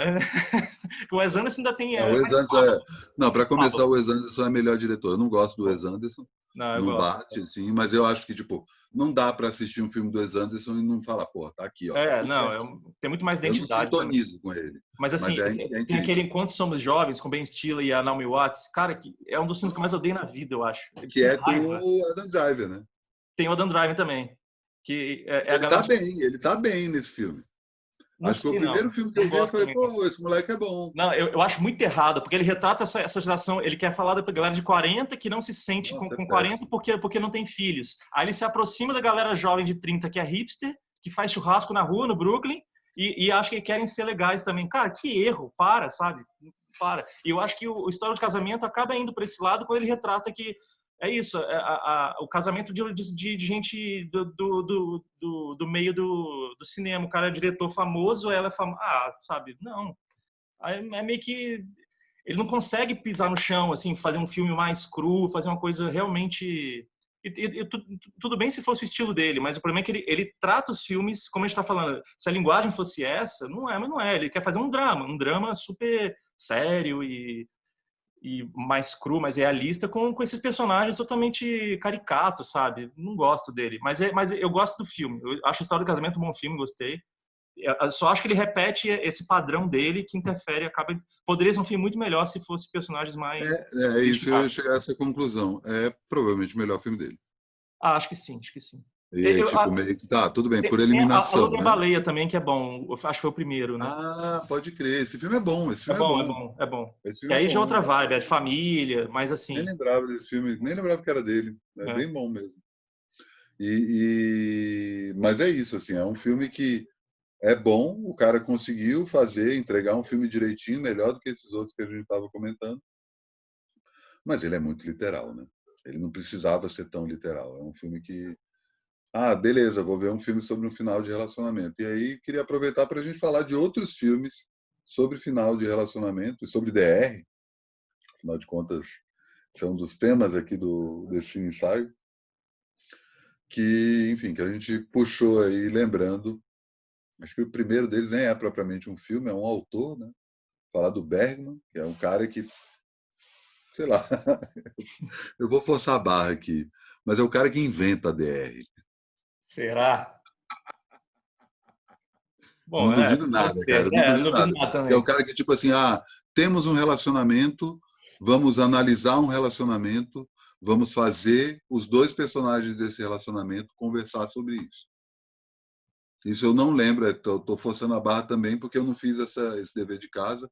O Wes Anderson ainda tem. Não, o Wes Anderson não, para começar, o Wes Anderson é melhor diretor. Eu não gosto do Wes Anderson, Não, eu não gosto. bate, assim, mas eu acho que, tipo, não dá para assistir um filme do Wes Anderson e não falar, pô, tá aqui, ó, tá tudo Não, certinho. tem muito mais Eu não identidade também. sintonizo com ele, Mas mas assim, é tem aquele incrível. Enquanto Somos Jovens, com Ben Stiller e a Naomi Watts, cara, que é um dos filmes que eu mais odeio na vida, eu acho. Que Que é com raiva. o Adam Driver, né? Tem o Adam Driver também, que é a galera. Ele tá bem nesse filme. Não Acho que foi o sei, primeiro não. filme que Não eu vi, eu gosto falei, também, não. pô, esse moleque é bom. Não, eu acho muito errado, porque ele retrata essa geração, ele quer falar da galera de 40 que não se sente Nossa, é com 40 péssimo. porque não tem filhos. Aí ele se aproxima da galera jovem de 30 que é hipster, que faz churrasco na rua, no Brooklyn, e acha que querem ser legais também. Cara, que erro, para, sabe? Para. E eu acho que o História de Casamento acaba indo para esse lado quando ele retrata que é isso, o casamento de gente do meio do cinema. O cara é diretor famoso, ela é famosa. Ah, sabe? Não. É meio que ele não consegue pisar no chão, assim, fazer um filme mais cru, fazer uma coisa realmente. Tudo bem se fosse o estilo dele, mas o problema é que ele trata os filmes, como a gente está falando, se a linguagem fosse essa, não é, mas não é. Ele quer fazer um drama super sério e mais cru, mais realista, com esses personagens totalmente caricatos, sabe? Não gosto dele, mas eu gosto do filme. Eu acho a História do Casamento um bom filme, gostei. Eu só acho que ele repete esse padrão dele que interfere, poderia ser um filme muito melhor se fosse personagens mais É isso, eu ia sofisticados. chegar a essa conclusão. É provavelmente o melhor filme dele. Ah, acho que sim, acho que sim. E é tipo meio que tá, tudo bem, por Tem a eliminação, Lua da né? Baleia também, que é bom. Eu acho que foi o primeiro, né? Ah, pode crer. Esse filme é bom, esse É filme é bom, é bom. bom, é bom. Esse Que filme é aí já é bom. outra vibe, é de família, mas Nem assim, lembrava desse filme, nem lembrava que era dele. É né? bem bom mesmo. Mas é isso, assim, é um filme que é bom, o cara conseguiu fazer, entregar um filme direitinho, melhor do que esses outros que a gente estava comentando, mas ele é muito literal, né? Ele não precisava ser tão literal. É um filme que, beleza, vou ver um filme sobre um final de relacionamento. E aí queria aproveitar para a gente falar de outros filmes sobre final de relacionamento e sobre DR, afinal de contas, são um dos temas aqui desse ensaio, que, enfim, que a gente puxou aí lembrando. Acho que o primeiro deles nem é propriamente um filme, é um autor, né? Falar do Bergman, que é um cara que sei lá, eu vou forçar a barra aqui, mas é o cara que inventa a DR. Será? Não Bom, duvido pode nada, cara, ser. não Não duvido duvido nada. nada Que é o também. cara que, tipo assim, temos um relacionamento, vamos analisar um relacionamento, vamos fazer os dois personagens desse relacionamento conversar sobre isso. Isso eu não lembro, estou forçando a barra também, porque eu não fiz esse dever de casa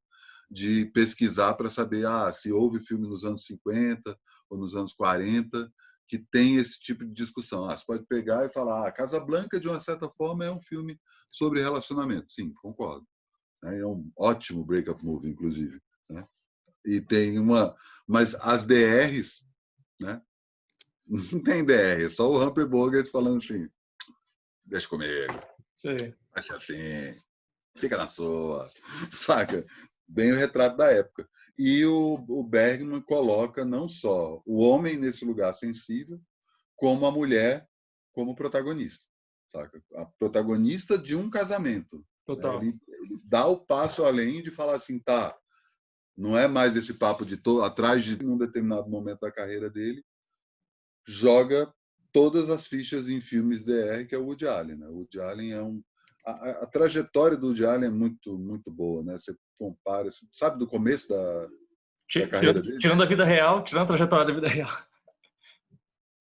de pesquisar para saber se houve filme nos anos 50 ou nos anos 40 que tem esse tipo de discussão. Você pode pegar e falar, Casablanca, de uma certa forma, é um filme sobre relacionamento. Sim, concordo. É um ótimo break-up movie, inclusive. Né? E tem uma... Mas as DRs, né? Não tem DR, só o Humphrey Bogart falando assim, deixa comigo, Sei. vai ser assim, fica na sua, saca? Bem o retrato da época. E o Bergman coloca não só o homem nesse lugar sensível, como a mulher como protagonista, saca? A protagonista de um casamento. Né? Total. Ele dá o passo além de falar assim, tá, não é mais esse papo de atrás de um determinado momento da carreira dele, joga todas as fichas em filmes DR, que é o Woody Allen. Né? O Woody Allen é a trajetória do Woody Allen é muito, muito boa. Né? Você compara, sabe do começo da carreira dele? Tirando a vida real, tirando a trajetória da vida real.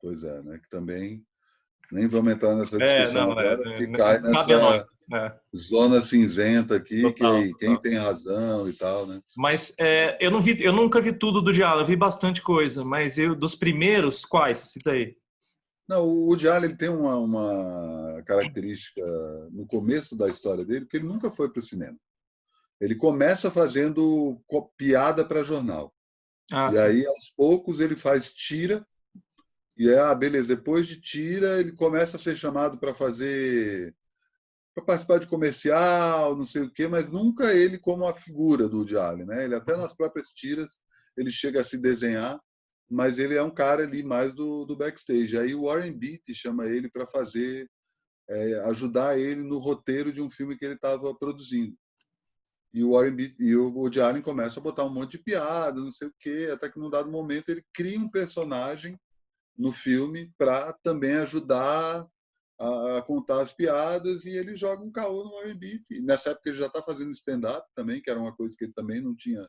Pois é, né? Que também nem vamos entrar nessa discussão Não, agora, porque cai não cabe a nós. nessa zona cinzenta aqui, que Total, aí, quem total. tem razão e tal, né? Mas eu não vi, eu nunca vi tudo do Diallo, eu vi bastante coisa, mas dos primeiros, quais? Cita aí. Não, o Woody Allen ele tem uma característica no começo da história dele, que ele nunca foi para o cinema. Ele começa fazendo piada para jornal. Ah, E sim. aí, aos poucos, ele faz tira. E beleza, depois de tira, ele começa a ser chamado para participar de comercial, não sei o quê, mas nunca ele como a figura do Woody Allen, né? Ele até nas próprias tiras ele chega a se desenhar, mas ele é um cara ali mais do backstage. Aí o Warren Beatty chama ele para ajudar ele no roteiro de um filme que ele estava produzindo. E o Warren Beatty, e o Woody Allen começa a botar um monte de piada, não sei o quê, até que num dado momento ele cria um personagem no filme para também ajudar a contar as piadas, e ele joga um caô no R&B. Nessa época ele já está fazendo stand-up também, que era uma coisa que ele também não tinha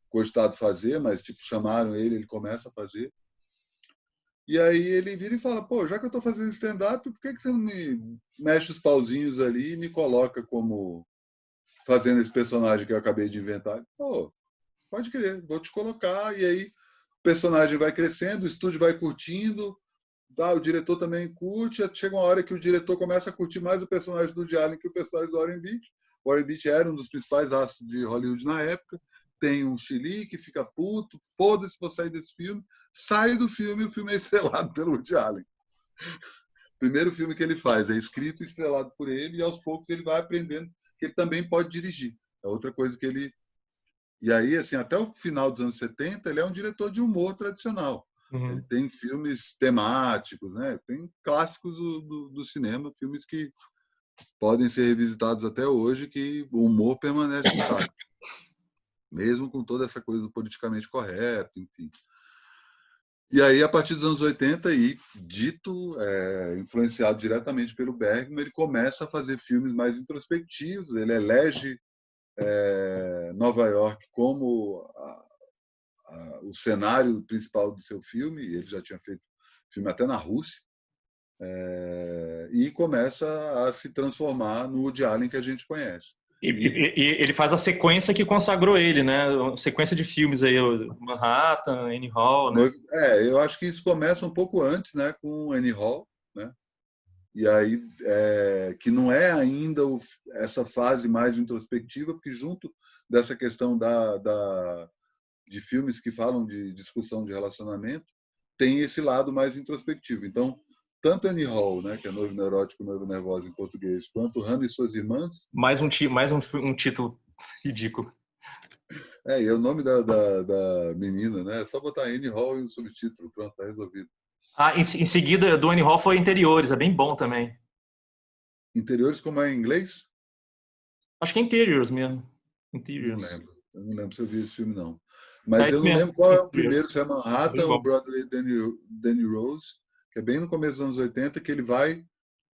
cogitado fazer, mas tipo chamaram ele, ele começa a fazer. E aí ele vira e fala, pô, já que eu estou fazendo stand-up, por que você não me mexe os pauzinhos ali e me coloca como fazendo esse personagem que eu acabei de inventar? Pô, pode crer, vou te colocar. E aí o personagem vai crescendo, o estúdio vai curtindo, o diretor também curte, chega uma hora que o diretor começa a curtir mais o personagem do Woody Allen que o personagem do Warren Beatty. O Warren Beatty era um dos principais astros de Hollywood na época, tem um chilique, fica puto, foda-se, vou sair desse filme, sai do filme e o filme é estrelado pelo Woody Allen. O primeiro filme que ele faz é escrito e estrelado por ele, e aos poucos ele vai aprendendo que ele também pode dirigir. É outra coisa que ele... E aí, assim, até o final dos anos 70, ele é um diretor de humor tradicional. Ele Uhum. tem filmes temáticos, né? Tem clássicos do cinema, filmes que podem ser revisitados até hoje, que o humor permanece intacto, mesmo com toda essa coisa do politicamente correto, enfim. E aí, a partir dos anos 80, e influenciado diretamente pelo Bergman, ele começa a fazer filmes mais introspectivos, ele elege Nova York como o cenário principal do seu filme, ele já tinha feito filme até na Rússia, e começa a se transformar no Woody Allen que a gente conhece. E Ele faz a sequência que consagrou ele, né? A sequência de filmes aí, o Manhattan, Annie Hall, né? eu acho que isso começa um pouco antes, né, com Annie Hall, né? E aí que não é ainda essa fase mais introspectiva, porque junto dessa questão de filmes que falam de discussão de relacionamento, tem esse lado mais introspectivo. Então, tanto Annie Hall, né, que é Noivo Neurótico, Noivo Nervosa em português, quanto Hannah e Suas Irmãs... Mais um título ridículo. E é o nome da menina, né? É só botar Annie Hall e o subtítulo, pronto, tá resolvido. Em seguida, do Annie Hall foi Interiores, é bem bom também. Interiores, como é em inglês? Acho que é Interiors mesmo. Não Interiors. lembro. Eu não lembro se eu vi esse filme, não. Mas É eu isso não mesmo. lembro qual é o primeiro, se é Manhattan Muito ou bom. Broadway Danny Rose, que é bem no começo dos anos 80, que ele vai,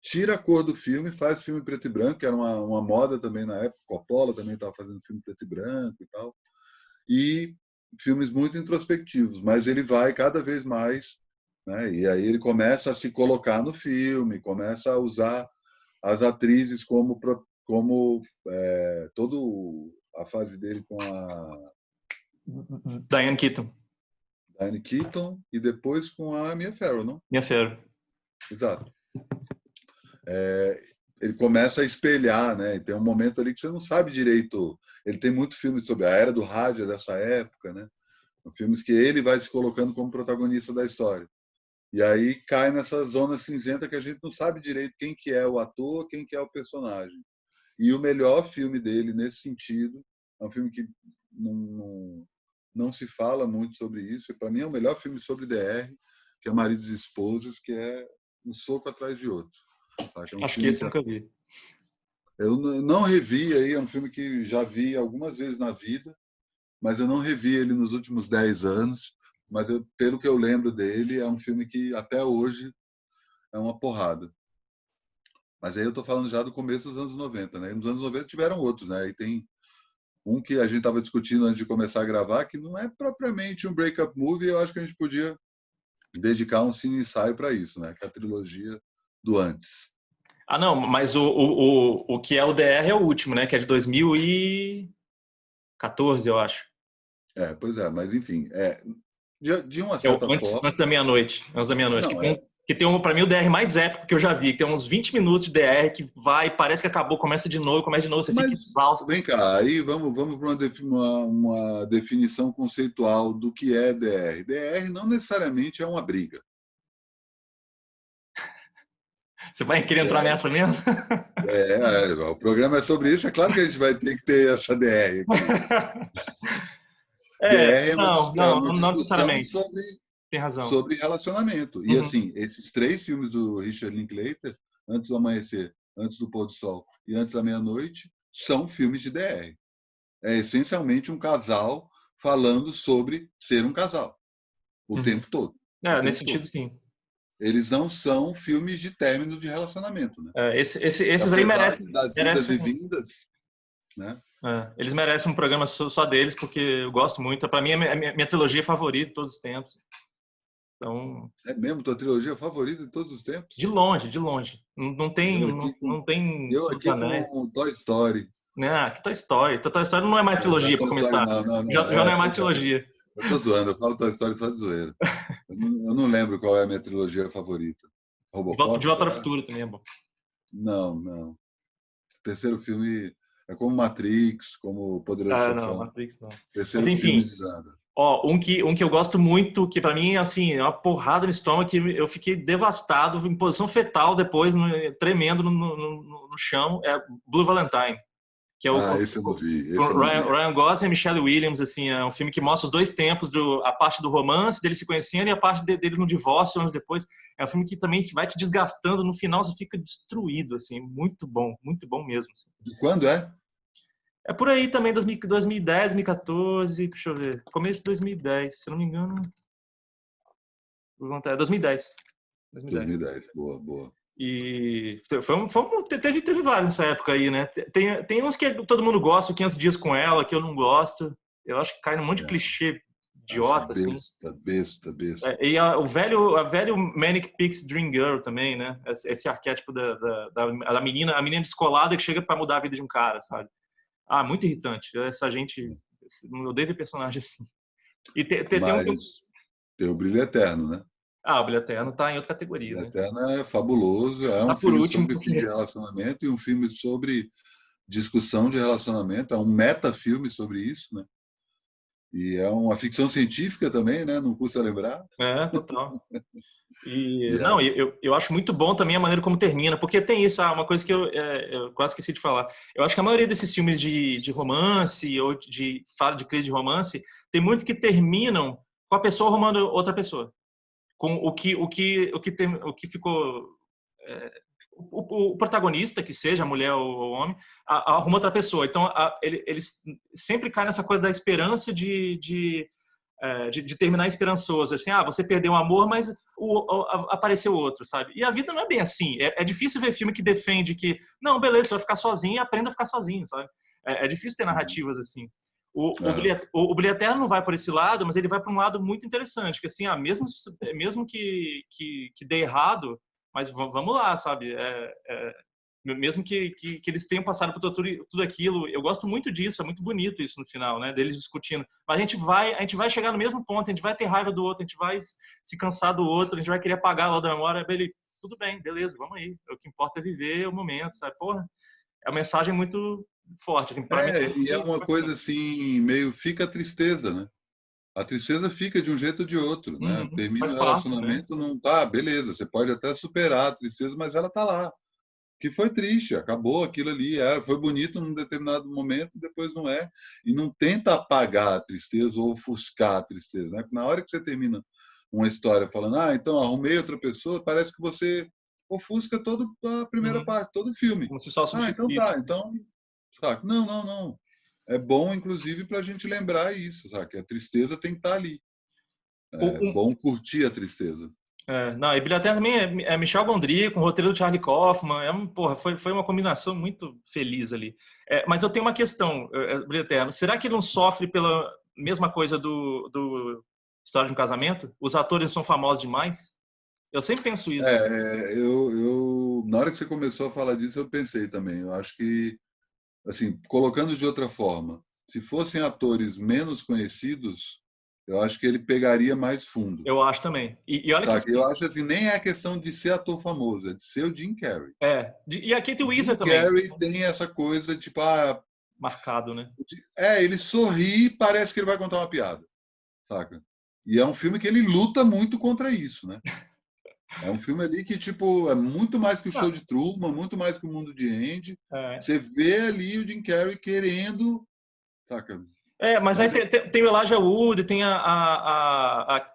tira a cor do filme, faz filme preto e branco, que era uma moda também na época. Coppola também estava fazendo filme preto e branco e tal. E filmes muito introspectivos, mas ele vai cada vez mais, né? E aí ele começa a se colocar no filme, começa a usar as atrizes como todo a fase dele com a Diane Keaton, Diane Keaton e depois com a Mia Farrow, não? minha fera. Exato. Ele começa a espelhar, né? E tem um momento ali que você não sabe direito. Ele tem muito filme sobre a era do rádio dessa época, né? Filmes que ele vai se colocando como protagonista da história. E aí cai nessa zona cinzenta que a gente não sabe direito quem que é o ator, quem que é o personagem. E o melhor filme dele nesse sentido é um filme que não se fala muito sobre isso. E para mim é o melhor filme sobre DR, que é Maridos e Esposas, que é um soco atrás de outro. Tá? Que é um Acho que filme esse que eu nunca vi. eu não revi aí, é um filme que já vi algumas vezes na vida, mas eu não revi ele nos últimos 10 anos. Mas pelo que eu lembro dele, é um filme que até hoje é uma porrada. Mas aí eu estou falando já do começo dos anos 90, né? E nos anos 90 tiveram outros, né? E tem um que a gente estava discutindo antes de começar a gravar, que não é propriamente um break-up movie, eu acho que a gente podia dedicar um cine ensaio para isso, né? Que é a trilogia do Antes. Ah, não, mas o que é o DR é o último, né? Que é de 2014, eu acho. Pois é, mas enfim, de uma É o certa antes, forma, antes da meia-noite. Antes da meia-noite. não é. Que tem pra mim, o DR mais épico que eu já vi. Que tem uns 20 minutos de DR que vai, parece que acabou, começa de novo, você fica Mas exausto. vem cá, aí vamos para uma definição conceitual do que é DR. DR não necessariamente é uma briga. Você vai querer entrar nessa mesmo? O programa é sobre isso, é claro que a gente vai ter que ter essa DR aqui. DR é uma não discussão necessariamente. Tem razão. sobre relacionamento. E Uhum. assim, esses três filmes do Richard Linklater, Antes do Amanhecer, Antes do Pôr do Sol e Antes da Meia-Noite, são filmes de DR. É essencialmente um casal falando sobre ser um casal o Uhum. tempo todo. O Nesse tempo sentido, todo. sim. Eles não são filmes de término de relacionamento, né? Esses aí Apesar das idas merecem e vindas, né? eles merecem um programa só deles, porque eu gosto muito. Para mim, é minha trilogia favorita de todos os tempos. Então, É mesmo tua trilogia favorita de todos os de tempos? longe, de longe. Não tem, Eu não, aqui com, não tem eu Senhor dos aqui Anéis. com Toy Story. Né? Que Toy Story. Toy Story não é mais trilogia, para Toy Story começar. não. Já não é mais Pois é. trilogia. Eu tô zoando, eu falo Toy Story só de zoeira. Eu não lembro qual é a minha trilogia favorita. De Robocop, Volta ao será? Futuro também é bom. Não, não. O terceiro filme é como Matrix, como Poderoso Não, Chefão. Matrix não. O Mas terceiro filme enfim, desanda. ó, um que eu gosto muito, que para mim assim, é uma porrada no estômago, que eu fiquei devastado, em posição fetal depois, tremendo no chão, é Blue Valentine, que é Ah, esse eu não vi, esse eu com não vi. Ryan Gosling e Michelle Williams, assim, é um filme que mostra os dois tempos, a parte do romance, deles se conhecendo, e a parte dele no divórcio, anos depois. É um filme que também vai te desgastando, no final você fica destruído, assim, muito bom mesmo. Assim. De quando é? É por aí também, 2010, 2014, deixa eu ver, começo de 2010, se eu não me engano, 2010. 2010. 2010, boa, boa. E teve vários nessa época aí, né? Tem uns que todo mundo gosta, 500 Dias com Ela, que eu não gosto. Eu acho que cai num monte de É, clichê acho idiota, assim. besta. E a velho Manic Pixie Dream Girl também, né? Esse arquétipo da menina, a menina descolada que chega para mudar a vida de um cara, sabe? Muito irritante. Essa gente... Eu odeio ver personagem assim. E tem um que Mas tem o Brilho Eterno, né? o Brilho Eterno tá em outra O categoria, Brilho né? Eterno é fabuloso, é Tá um por filme último, sobre fim de porque... relacionamento e um filme sobre discussão de relacionamento, é um metafilme sobre isso, né? E é uma ficção científica também, né? Não custa lembrar. Total. E E, é, não, eu acho muito bom também a maneira como termina, porque tem isso, uma coisa que eu quase esqueci de falar. Eu acho que a maioria desses filmes de romance ou fala de crise de romance, tem muitos que terminam com a pessoa arrumando outra pessoa. Com o que ficou o protagonista, que seja a mulher ou o homem, arruma outra pessoa. Então, eles sempre caem nessa coisa da esperança de terminar esperançoso. Assim, você perdeu um amor, mas apareceu outro, sabe? E a vida não é bem assim. É difícil ver filme que defende que, não, beleza, você vai ficar sozinho e aprenda a ficar sozinho, sabe? É difícil ter narrativas assim. O Brilho Eterno não vai por esse lado, mas ele vai para um lado muito interessante, que assim, mesmo que dê errado, mas vamos lá, sabe? Mesmo que eles tenham passado por tudo aquilo, eu gosto muito disso, é muito bonito isso no final, né? Deles discutindo. Mas a gente vai chegar no mesmo ponto, a gente vai ter raiva do outro, a gente vai se cansar do outro, a gente vai querer apagar lá da memória. Ele, tudo bem, beleza, vamos aí. O que importa é viver o momento, sabe? Porra, é uma mensagem muito forte. Assim, E é uma coisa assim, meio fica a tristeza, né? A tristeza fica de um jeito ou de outro, né? Termina faz o parte, né? relacionamento, não tá, beleza, você pode até superar a tristeza, mas ela tá lá. Que foi triste, acabou aquilo ali, foi bonito num determinado momento, depois não é. E não tenta apagar a tristeza ou ofuscar a tristeza, né? Na hora que você termina uma história falando, então arrumei outra pessoa, parece que você ofusca toda a primeira parte, todo o filme. Como se só Então substituísse. tá, então, sabe? Não, não, não. É bom, inclusive, para a gente lembrar isso, sabe? Que a tristeza tem que estar ali. É bom curtir a tristeza. Não, e Brilho Eterno também é Michel Gondry, com o roteiro do Charlie Kaufman. Porra, foi uma combinação muito feliz ali. Mas eu tenho uma questão, Brilho Eterno. Será que ele não sofre pela mesma coisa do História de um Casamento? Os atores são famosos demais? Eu sempre penso isso. Na hora que você começou a falar disso, eu pensei também. Eu acho que, assim, colocando de outra forma, se fossem atores menos conhecidos, eu acho que ele pegaria mais fundo. Eu acho também. E olha que eu acho assim, nem é questão de ser ator famoso, é de ser o Jim Carrey. E a Kate Winslet Jim também. Carrey tem essa coisa, tipo, marcado, né? Ele sorri e parece que ele vai contar uma piada, saca? E é um filme que ele luta muito contra isso, né? É um filme ali que, tipo, é muito mais que o Show de Truman, muito mais que o Mundo de Andy. Você vê ali o Jim Carrey querendo, saca? Mas aí tem o Elijah Wood, tem a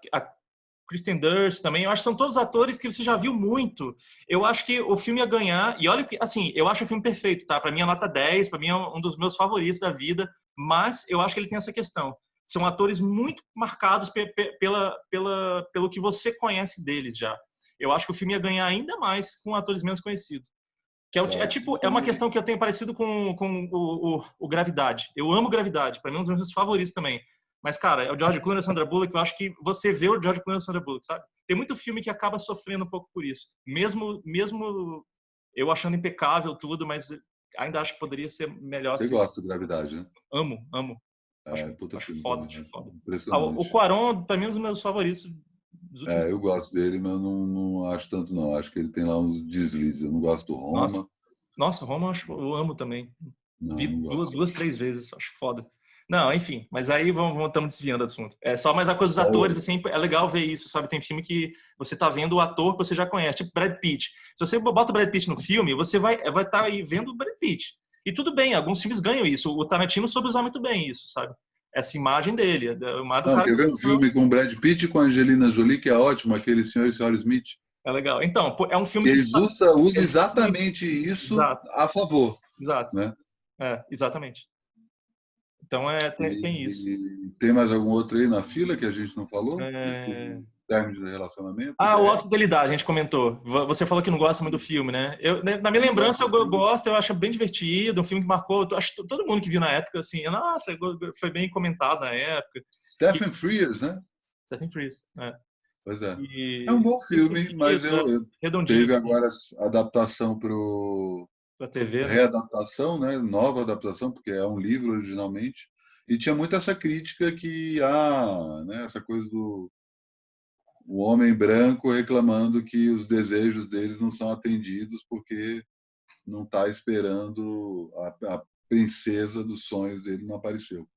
Kristen Dunst também. Eu acho que são todos atores que você já viu muito. Eu acho que o filme ia ganhar. E olha que, assim, eu acho o filme perfeito, tá? Para mim é nota 10, para mim é um dos meus favoritos da vida. Mas eu acho que ele tem essa questão. São atores muito marcados pelo que você conhece deles já. Eu acho que o filme ia ganhar ainda mais com atores menos conhecidos. Que é uma questão que eu tenho parecido com o Gravidade. Eu amo Gravidade, para mim é um dos meus favoritos também. Mas, cara, é o George Clooney e a Sandra Bullock, eu acho que você vê o George Clooney e a Sandra Bullock, sabe? Tem muito filme que acaba sofrendo um pouco por isso. Mesmo eu achando impecável tudo, mas ainda acho que poderia ser melhor. Você gosta de Gravidade, né? Amo. Puta filme foda, também, foda. impressionante. O Cuarón, pra mim, é um dos meus favoritos. Eu gosto dele, mas não acho tanto, não. Acho que ele tem lá uns deslizes. Eu não gosto do Roma. Nossa, Roma eu amo também. Vi duas, 3 vezes, acho foda. Não, enfim, mas aí estamos desviando do assunto. É só mais a coisa dos atores, assim, é legal ver isso, sabe? Tem filme que você tá vendo o ator que você já conhece, tipo Brad Pitt. Se você bota o Brad Pitt no filme, você vai estar aí vendo o Brad Pitt. E tudo bem, alguns filmes ganham isso. O Tarantino soube usar muito bem isso, sabe? Essa imagem dele. Quer ver um filme com Brad Pitt e com Angelina Jolie, que é ótimo, aquele Senhor e Senhora Smith? É legal. Então, é um filme que eles usa exatamente isso a favor. Exato. Né? Exatamente. Então, tem isso. Tem mais algum outro aí na fila que a gente não falou? Término de relacionamento? O Auto Fidelidade, a gente comentou. Você falou que não gosta muito do filme, né? Na minha lembrança, eu gosto, eu acho bem divertido, um filme que marcou, acho que todo mundo que viu na época, assim, nossa, foi bem comentado na época. Stephen Frears, né? Stephen Frears, Pois é. É um bom filme, mas teve agora a adaptação para TV, né? Readaptação, né? Nova adaptação, porque é um livro originalmente, e tinha muito essa crítica que né? Essa coisa do o homem branco reclamando que os desejos deles não são atendidos porque não está esperando a princesa dos sonhos dele não apareceu.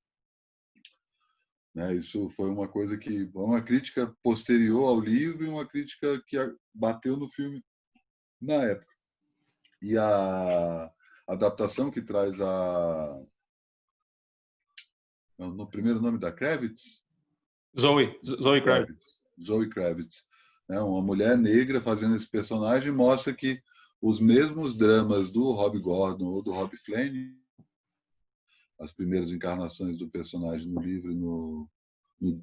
Né? Isso foi uma coisa que uma crítica posterior ao livro e uma crítica que bateu no filme na época. E a adaptação que traz no primeiro nome da Kravitz? Zoe Kravitz. Zoe Kravitz. Né? Uma mulher negra fazendo esse personagem mostra que os mesmos dramas do Rob Gordon ou do Rob Flanagan, as primeiras encarnações do personagem no livro,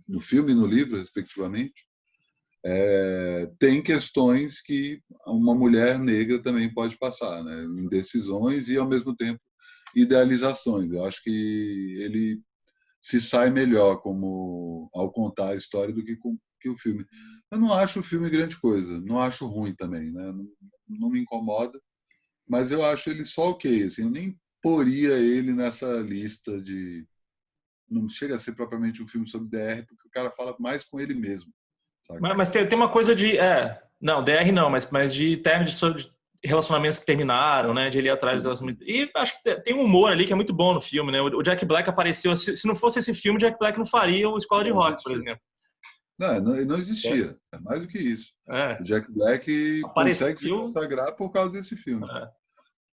no filme e no livro, respectivamente, tem questões que uma mulher negra também pode passar, né? Indecisões e, ao mesmo tempo, idealizações. Eu acho que ele se sai melhor ao contar a história do que o filme. Eu não acho o filme grande coisa, não acho ruim também, né? Não me incomoda, mas eu acho ele só ok. Assim, eu nem poria ele nessa lista de... Não chega a ser propriamente um filme sobre DR, porque o cara fala mais com ele mesmo. Sabe? Mas tem uma coisa de... não, DR não, mas de termos de relacionamentos que terminaram, né? De ele ir atrás das... E acho que tem um humor ali que é muito bom no filme, né? O Jack Black apareceu... Se não fosse esse filme, o Jack Black não faria o Escola de Rock, por exemplo. Não existia. É mais do que isso. O Jack Black consegue se consagrar por causa desse filme.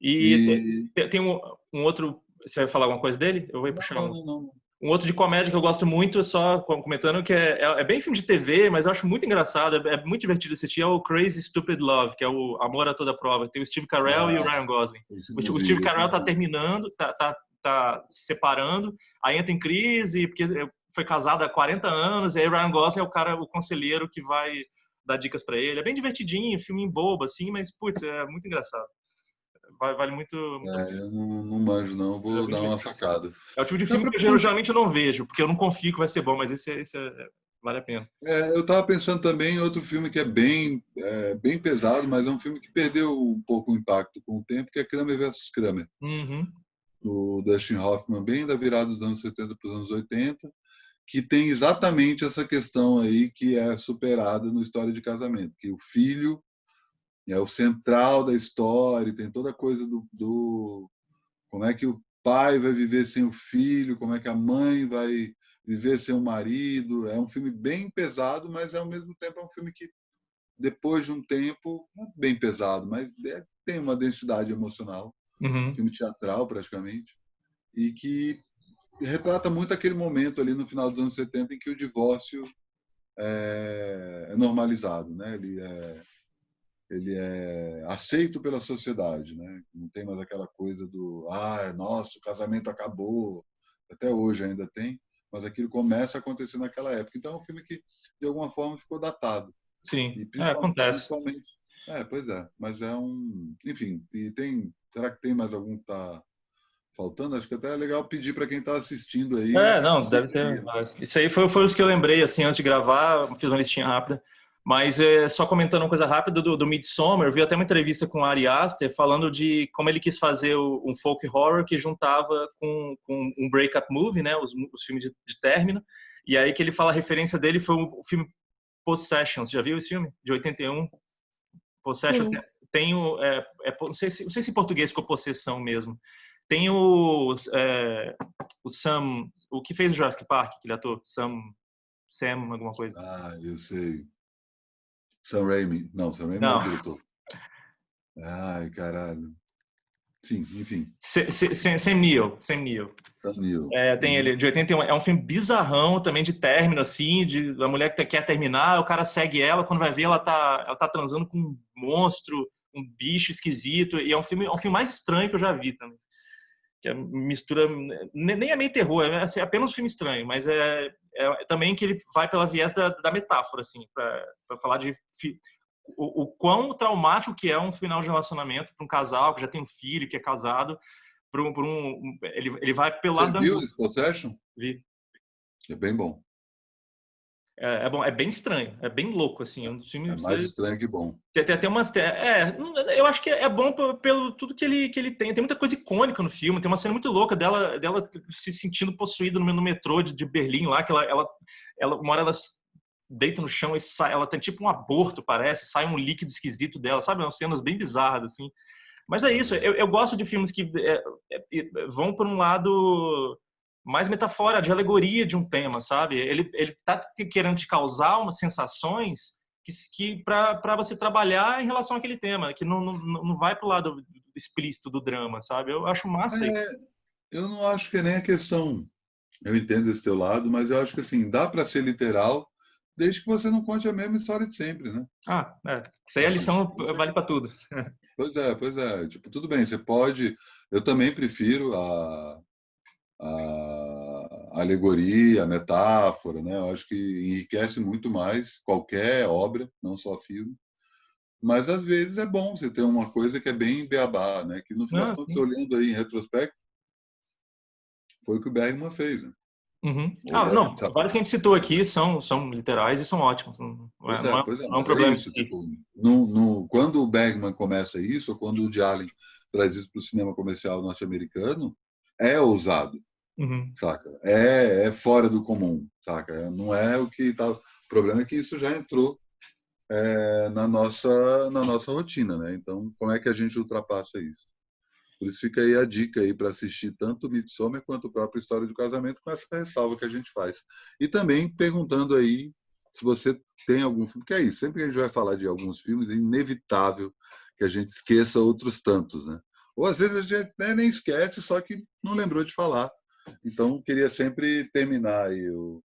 E tem um outro... Você vai falar alguma coisa dele? Eu vou puxar um outro de comédia que eu gosto muito, só comentando, que é bem filme de TV, mas eu acho muito engraçado, é muito divertido assistir, é o Crazy Stupid Love, que é o Amor a Toda Prova. Tem o Steve Carell e o Ryan Gosling. O Steve Carell tá terminando, tá se separando, aí entra em crise, porque foi casado há 40 anos, e aí o Ryan Gosling é o conselheiro que vai dar dicas pra ele. É bem divertidinho, filminho bobo, assim, mas, putz, é muito engraçado. Vale muito... eu não manjo, não. Vou dar uma sacada. É o tipo de filme que eu geralmente não vejo, porque eu não confio que vai ser bom, mas esse vale a pena. Eu estava pensando também em outro filme que é bem pesado, mas é um filme que perdeu um pouco o impacto com o tempo, que é Kramer versus Kramer. Do Dustin Hoffman, bem da virada dos anos 70 para os anos 80, que tem exatamente essa questão aí que é superada no História de Casamento, que o filho é o central da história, tem toda a coisa do como é que o pai vai viver sem o filho, como é que a mãe vai viver sem o marido. É um filme bem pesado, mas ao mesmo tempo é um filme que, depois de um tempo, não é bem pesado, mas tem uma densidade emocional, filme teatral praticamente, e que retrata muito aquele momento ali no final dos anos 70 em que o divórcio é normalizado, né? Ele é aceito pela sociedade, né? Não tem mais aquela coisa do nossa, o casamento acabou. Até hoje ainda tem, mas aquilo começa a acontecer naquela época. Então é um filme que, de alguma forma, ficou datado. Sim, E acontece. Principalmente, pois é, mas é um... Enfim, será que tem mais algum que está faltando? Acho que até é legal pedir para quem está assistindo aí. Não, deve ter. Isso aí foi os que eu lembrei, assim, antes de gravar, fiz uma listinha rápida. Mas só comentando uma coisa rápida do Midsommar, eu vi até uma entrevista com o Ari Aster falando de como ele quis fazer um folk horror que juntava com um break-up movie, né, os filmes de término. E aí que ele fala, a referência dele foi o filme Possession. Você já viu esse filme? De 81? Possession. Tem não sei se em português ficou possessão mesmo. Tem o Sam, o que fez o Jurassic Park, aquele ator, Sam alguma coisa. Eu sei. Sam Raimi. Não, Sam Raimi não é o diretor. Ai, caralho. Sim, enfim. Sam Neill. Tem ele, de 81. É um filme bizarrão também, de término, assim, da mulher que quer terminar, o cara segue ela, quando vai ver, ela tá transando com um monstro, um bicho esquisito, e é um filme mais estranho que eu já vi também. Que mistura, nem é meio terror, é apenas um filme estranho, mas é também que ele vai pela viés da metáfora, assim, para falar de o quão traumático que é um final de relacionamento para um casal que já tem um filho, que é casado, ele vai pelo lado da... Você viu esse Possession? Vi. É bem bom. É bom, é bem estranho, é bem louco, assim. É mais estranho que bom. Tem até umas... eu acho que é bom pelo tudo que ele tem. Tem muita coisa icônica no filme. Tem uma cena muito louca dela se sentindo possuída no metrô de Berlim lá, que uma hora ela deita no chão e sai, ela tem tipo um aborto, parece, sai um líquido esquisito dela, sabe? Umas cenas bem bizarras, assim. Mas é isso, eu gosto de filmes que vão por um lado mais metafórico, de alegoria de um tema, sabe? Ele tá querendo te causar umas sensações que para você trabalhar em relação àquele tema, que não vai pro lado explícito do drama, sabe? Eu acho massa. Eu não acho que é nem a questão... Eu entendo esse teu lado, mas eu acho que assim, dá para ser literal desde que você não conte a mesma história de sempre, né? Isso aí a lição vale para tudo. Pois é. Tipo, tudo bem, você pode. Eu também prefiro a alegoria, a metáfora, né? Eu acho que enriquece muito mais qualquer obra, não só filme. Mas às vezes é bom você ter uma coisa que é bem beabá, né? Que no final das Não, contas, sim. olhando aí em retrospecto, foi o que o Bergman fez, né? Uhum. Olhando, Não, sabe? vários que a gente citou aqui são literais e são ótimos. Pois é, Não é um mas é problema em isso, si. tipo, quando o Bergman começa isso, ou quando o Woody Allen traz isso para o cinema comercial norte-americano, é ousado, Uhum. saca? É fora do comum, saca? Não é o que tá. O problema é que isso já entrou na nossa rotina, né? Então, como é que a gente ultrapassa isso? Por isso fica aí a dica aí para assistir tanto o Midsommar quanto a própria História do Casamento, com essa ressalva que a gente faz. E também perguntando aí se você tem algum filme, que é isso, sempre que a gente vai falar de alguns filmes, é inevitável que a gente esqueça outros tantos, né? Ou às vezes a gente nem esquece, só que não lembrou de falar. Então, queria sempre terminar aí o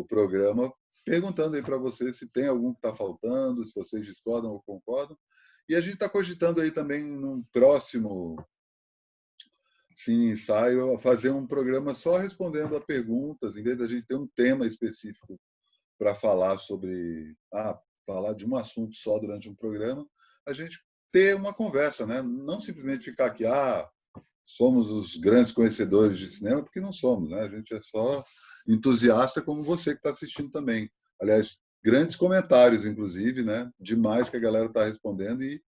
programa perguntando aí para você se tem algum que está faltando, se vocês discordam ou concordam. E a gente está cogitando aí também num próximo ensaio a fazer um programa só respondendo a perguntas, em vez da gente ter um tema específico para falar sobre, falar de um assunto só durante um programa, a gente ter uma conversa, né? Não simplesmente ficar aqui, somos os grandes conhecedores de cinema, porque não somos, né? A gente é só entusiasta como você que está assistindo também. Aliás, grandes comentários, inclusive, né? Demais que a galera está respondendo e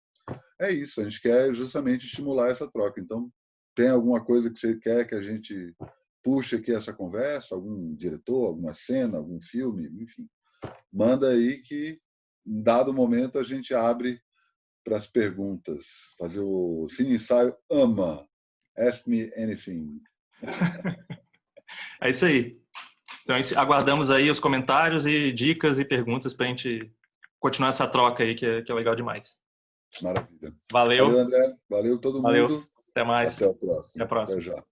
é isso. A gente quer justamente estimular essa troca. Então, tem alguma coisa que você quer que a gente puxe aqui essa conversa? Algum diretor, alguma cena, algum filme, enfim. Manda aí que, em dado momento, a gente abre para as perguntas. Fazer o Cine Ensaio ama. Ask me anything. É isso aí. Então, aguardamos aí os comentários e dicas e perguntas para a gente continuar essa troca aí, que é legal demais. Maravilha. Valeu, Valeu, André. Valeu todo valeu. mundo. Até mais. Até o Até a próximo. Até próxima. já.